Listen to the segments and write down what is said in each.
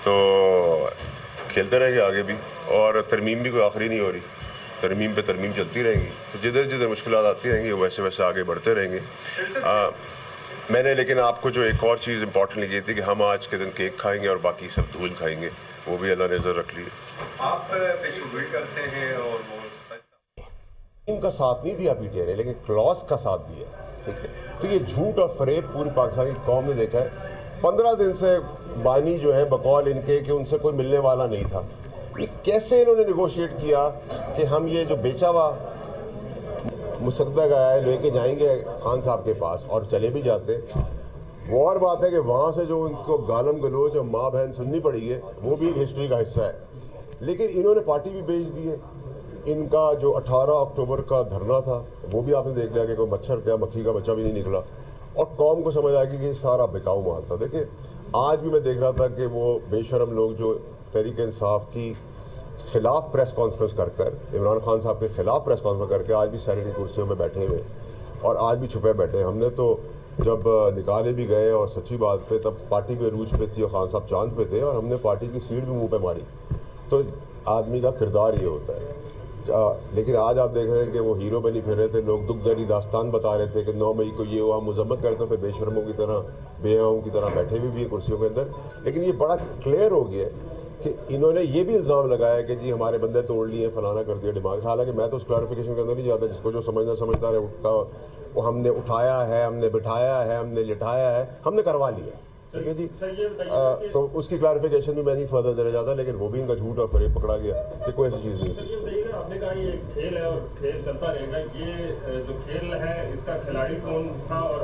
تو کھیلتے رہیں گے آگے بھی، اور ترمیم بھی کوئی آخری نہیں ہو رہی، ترمیم پہ ترمیم چلتی رہیں گی، تو جدھر جدھر مشکلات آتی رہیں گی ویسے ویسے آگے بڑھتے رہیں گے۔ میں نے لیکن آپ کو جو ایک اور چیز امپورٹنٹ لگی تھی کہ ہم آج کے دن کیک کھائیں گے اور باقی سب دھول کھائیں گے، وہ بھی اللہ نے نظر رکھ لی ہے۔ آپ پیشن گوئی کرتے ہیں اور وہ ان کا ساتھ نہیں دیا پی ٹی آئی نے، لیکن کلاس کا ساتھ دیا، ٹھیک ہے۔ تو یہ جھوٹ اور فریب پوری پاکستانی قوم نے دیکھا ہے۔ 15 دن سے بانی جو ہے بقول ان کے کہ ان سے کوئی ملنے والا نہیں تھا، یہ کیسے انہوں نے نیگوشیٹ کیا کہ ہم یہ جو بیچا ہوا مصدق ہے لے کے جائیں گے خان صاحب کے پاس، اور چلے بھی جاتے۔ وہ اور بات ہے کہ وہاں سے جو ان کو گالم گلوچ اور ماں بہن سننی پڑی ہے وہ بھی ایک ہسٹری کا حصہ ہے، لیکن انہوں نے پارٹی بھی بیچ دی ہے۔ ان کا جو 18 اکتوبر کا دھرنا تھا وہ بھی آپ نے دیکھ لیا کہ کوئی مچھر کیا مکھی کا بچہ بھی نہیں نکلا، اور قوم کو سمجھ آئے گی کہ یہ سارا بکاؤ مال تھا۔ دیکھیں آج بھی میں دیکھ رہا تھا کہ وہ بے شرم لوگ جو تحریک انصاف کی خلاف پریس کانفرنس کر کر، عمران خان صاحب کے خلاف پریس کانفرنس کر کے آج بھی سینیٹری کرسیوں پہ بیٹھے ہوئے اور آج بھی چھپے بیٹھے ہیں۔ ہم نے تو جب نکالے بھی گئے اور سچی بات پہ تب پارٹی پہ عروج پہ تھی اور خان صاحب چاند پہ تھے، اور ہم نے پارٹی کی سیٹ بھی منہ پہ ماری۔ تو آدمی کا کردار یہ ہوتا ہے۔ لیکن آج آپ دیکھ رہے ہیں کہ وہ ہیرو بنی پھر رہے تھے، لوگ دکھ دری داستان بتا رہے تھے کہ 9 مئی کو یہ ہوا، مذمت کرتے پہ بے شرموں کی طرح بے حیاؤں کی طرح بیٹھے بھی ہیں کرسیوں کے اندر۔ لیکن یہ بڑا کلیئر ہو گیا کہ انہوں نے یہ بھی الزام لگایا کہ جی ہمارے بندے توڑ لیے، فلانا کر دیا ڈیماغ۔ حالانکہ میں تو اس کلیریفیکیشن کے اندر نہیں جاتا، جس کو جو سمجھتا رہے اٹھتا، وہ ہم نے اٹھایا ہے، ہم نے بٹھایا ہے، ہم نے لٹایا ہے، ہم نے کروا لیا، ٹھیک ہے جی۔ تو اس کی کلیریفیکیشن بھی میں نہیں فردر دینا چاہتا، لیکن وہ بھی ان کا جھوٹ اور فریب پکڑا گیا کہ کوئی ایسی چیز نہیں تھی۔ آپ نے کہا یہ کھیل ہے اور کھیل چلتا رہے گا، یہ جو کھیل ہے اس کا کھلاڑی کون تھا اور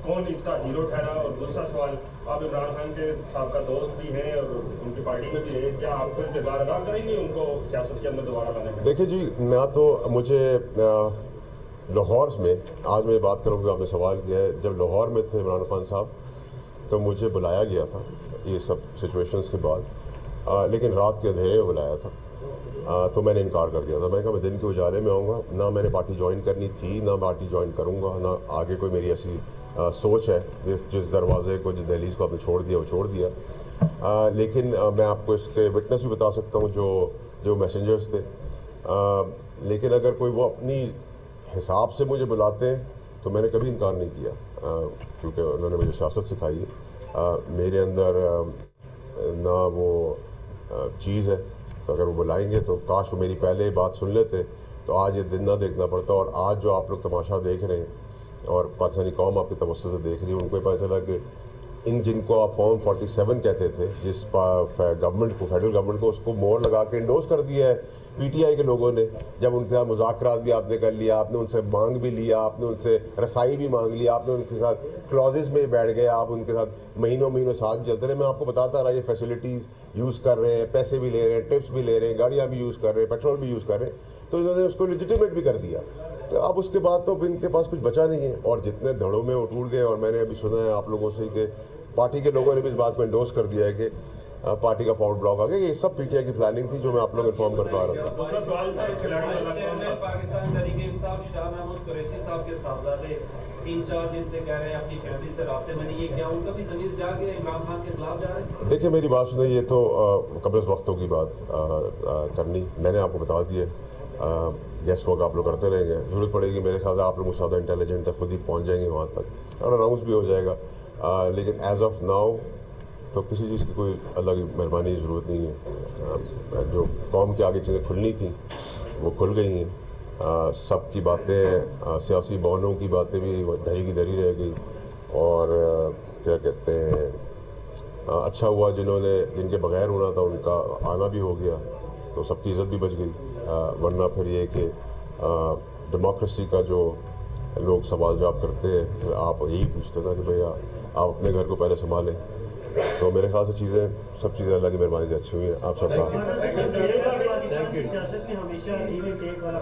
کون اس کا ہیرو ٹھہرا؟ اور دوسرا سوال، آپ عمران خان کے سابقہ دوست بھی ہیں اور ان کی پارٹی میں بھی رہے، کیا آپ کو انتظار ادا کریں گے ان کو سیاست کے اندر دوبارہ لانے میں؟ دیکھیں جی، میں تو مجھے لاہور میں، آج میں بات کروں گا، آپ نے سوال کیا ہے، جب لاہور میں تھے عمران خان صاحب تو مجھے بلایا گیا تھا یہ سب سچویشنز کے بعد، لیکن رات کے اندھیرے میں بلایا تھا، تو میں نے انکار کر دیا تھا۔ میں نے کہا میں دن کے اجالے میں آؤں گا، نہ میں نے پارٹی جوائن کرنی تھی، نہ پارٹی جوائن کروں گا، نہ آگے کوئی میری ایسی سوچ ہے۔ جس دروازے کو، جس دہلیز کو آپ نے چھوڑ دیا وہ چھوڑ دیا۔ لیکن میں آپ کو اس کے وٹنس بھی بتا سکتا ہوں جو میسنجرز تھے، لیکن اگر کوئی وہ اپنی حساب سے مجھے بلاتے ہیں تو میں نے کبھی انکار نہیں کیا، کیونکہ انہوں نے مجھے سیاست سکھائی ہے۔ میرے اندر نہ وہ چیز ہے، تو اگر وہ بلائیں گے تو کاش وہ میری پہلے بات سن لیتے تو آج یہ دن نہ دیکھنا پڑتا۔ اور آج جو آپ لوگ تماشا دیکھ رہے ہیں اور پاکستانی قوم آپ کے توسط سے دیکھ رہی ہے، ان کو پتہ چلا کہ جن کو آپ فارم 47 کہتے تھے، جس گورنمنٹ کو، فیڈرل گورنمنٹ کو، اس کو مور لگا کے انڈوز کر دیا ہے پی ٹی آئی کے لوگوں نے۔ جب ان کے ساتھ مذاکرات بھی آپ نے کر لیا، آپ نے ان سے مانگ بھی لیا، آپ نے ان سے رسائی بھی مانگ لی، آپ نے ان کے ساتھ کلازز میں بیٹھ گئے، آپ ان کے ساتھ مہینوں ساتھ چلتے رہے۔ میں آپ کو بتاتا رہا یہ فیسلٹیز یوز کر رہے ہیں، پیسے بھی لے رہے ہیں، ٹپس بھی لے رہے ہیں، گاڑیاں بھی یوز کر رہے ہیں، پیٹرول بھی یوز کر رہے ہیں، تو انہوں نے اس کو لیجیٹیمیٹ بھی کر دیا۔ تو اب اس کے بعد تو ان کے پاس کچھ بچا نہیں ہے، اور جتنے دھڑوں میں وہ ٹوٹ گئے۔ اور میں نے ابھی سنا ہے آپ لوگوں سے کہ پارٹی کے لوگوں نے بھی اس بات کو انڈوز کر دیا ہے کہ پارٹی کا فارورڈ بلاک آ گیا۔ یہ سب پی ٹی آئی کی پلاننگ تھی جو میں آپ لوگ انفارم کرتا آ رہا تھا۔ پاکستان تحریک انصاف شاہ محمود قریشی صاحب کے صاحبزادے 3-4 دن سے کہہ رہے ہیں اپنی فیملی سے رابطے میں نہیں ہے، کیا ان کا بھی ضمیر جاگ گیا، عمران خان کے خلاف جا رہے ہیں؟ دیکھیں میری بات سنیں، یہ تو قبل از وقتوں کی بات کرنی، میں نے آپ کو بتا دیا، گیسٹ ورک آپ لوگ کرتے رہیں گے، ضرورت پڑے گی میرے خیال سے آپ لوگ زیادہ انٹیلیجنٹ ہے، خود ہی پہنچ جائیں گے وہاں تک اور اناؤنس بھی ہو جائے گا۔ لیکن ایز آف ناؤ تو کسی چیز کی کوئی اللہ کی مہربانی کی ضرورت نہیں ہے۔ جو قوم کے آگے چیزیں کھلنی تھیں وہ کھل گئی ہیں، سب کی باتیں، سیاسی بہنوں کی باتیں بھی دھری کی دھری رہ گئی، اور کیا کہتے ہیں، اچھا ہوا جن کے بغیر ہونا تھا ان کا آنا بھی ہو گیا، تو سب کی عزت بھی بچ گئی۔ ورنہ پھر یہ کہ ڈیموکریسی کا جو لوگ سوال جواب کرتے ہیں، پھر آپ یہی پوچھتے نا کہ بھئی آپ اپنے گھر کو پہلے سنبھالیں۔ تو میرے خیال سے سب چیزیں اللہ کی مہربانی سے اچھی ہوئی ہیں۔ آپ سب کا سیاست میں ہمیشہ گیو اینڈ ٹیک والا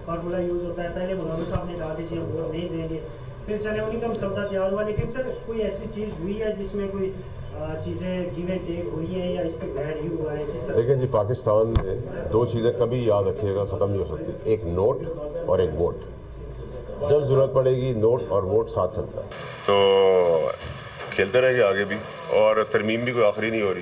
فارمولا یوز ہوتا ہے۔ پہلے مولانا صاحب نے کہا کہ جی ہم ووٹ نہیں دیں گے، پھر سلیمانی کا مسودہ تیار ہوا، لیکن سر کوئی ایسی چیز ہوئی ہے جس میں کوئی چیزیں گیو اینڈ ٹیک ہوئی ہیں یا اس کے بغیر ہی ہوا ہے؟ دیکھیں جی، پاکستان میں 2 چیزیں کبھی یاد رکھیے گا ختم نہیں ہو سکتی، ایک نوٹ اور ایک ووٹ۔ جب ضرورت پڑے گی نوٹ اور ووٹ ساتھ چلتا ہے۔ تو کھیلتے رہیں گے آگے بھی، اور ترمیم بھی کوئی آخری نہیں ہو رہی،